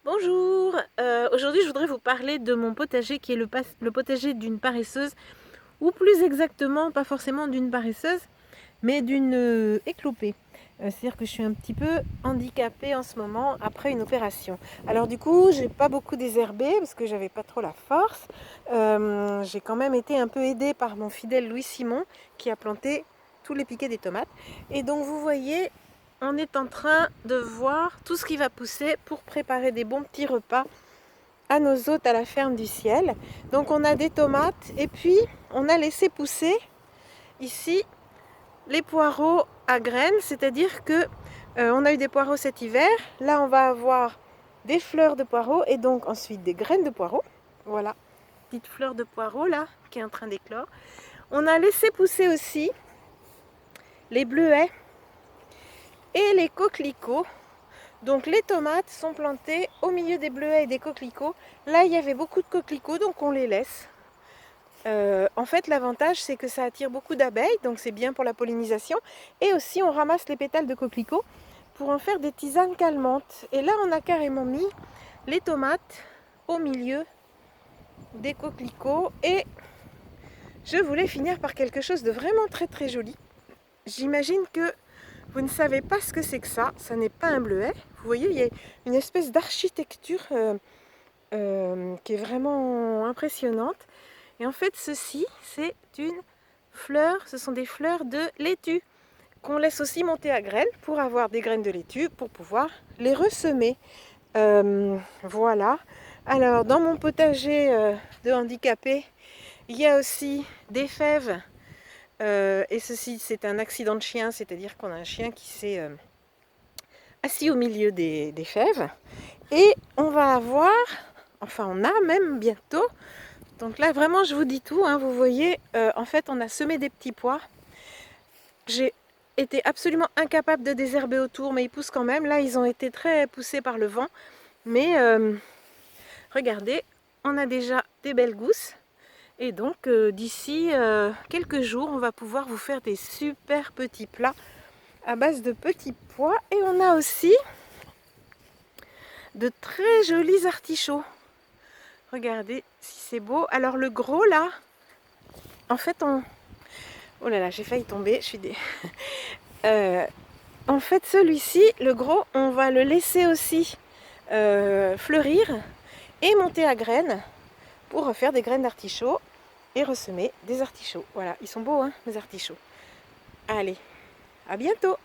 Bonjour, aujourd'hui je voudrais vous parler de mon potager qui est le potager d'une paresseuse, ou plus exactement, pas forcément d'une paresseuse, mais d'une éclopée. C'est-à-dire que je suis un petit peu handicapée en ce moment après une opération. Alors du coup, j'ai pas beaucoup désherbé parce que j'avais pas trop la force. J'ai quand même été un peu aidée par mon fidèle Louis Simon qui a planté tous les piquets des tomates. Et donc vous voyez, on est en train de voir tout ce qui va pousser pour préparer des bons petits repas à nos hôtes à la ferme du ciel. Donc on a des tomates et puis on a laissé pousser ici les poireaux à graines, c'est-à-dire que on a eu des poireaux cet hiver. Là on va avoir des fleurs de poireaux et donc ensuite des graines de poireaux. Voilà, petite fleur de poireaux là qui est en train d'éclore. On a laissé pousser aussi les bleuets et les coquelicots. Donc les tomates sont plantées au milieu des bleuets et des coquelicots. Là il y avait beaucoup de coquelicots donc on les laisse. En fait l'avantage c'est que ça attire beaucoup d'abeilles, donc c'est bien pour la pollinisation. Et aussi on ramasse les pétales de coquelicots pour en faire des tisanes calmantes. Et là on a carrément mis les tomates au milieu des coquelicots. Et je voulais finir par quelque chose de vraiment très très joli. J'imagine que vous ne savez pas ce que c'est que ça n'est pas un bleuet. Vous voyez, il y a une espèce d'architecture qui est vraiment impressionnante. Et en fait, ceci, c'est une fleur, ce sont des fleurs de laitue qu'on laisse aussi monter à graines pour avoir des graines de laitue pour pouvoir les ressemer. Voilà. Alors, dans mon potager de handicapé, il y a aussi des fèves. Et ceci, c'est un accident de chien, c'est-à-dire qu'on a un chien qui s'est assis au milieu des fèves. Et on va avoir, enfin on a même bientôt, donc là vraiment je vous dis tout, hein, vous voyez, en fait on a semé des petits pois. J'ai été absolument incapable de désherber autour, mais ils poussent quand même. Là ils ont été très poussés par le vent. Mais regardez, on a déjà des belles gousses. Et donc d'ici quelques jours, on va pouvoir vous faire des super petits plats à base de petits pois. Et on a aussi de très jolis artichauts. Regardez si c'est beau. Alors le gros là, en fait on... Oh là là, j'ai failli tomber, je suis en fait celui-ci, le gros, on va le laisser aussi fleurir et monter à graines pour refaire des graines d'artichaut et ressemer des artichauts. Voilà, ils sont beaux hein, les artichauts. Allez, à bientôt!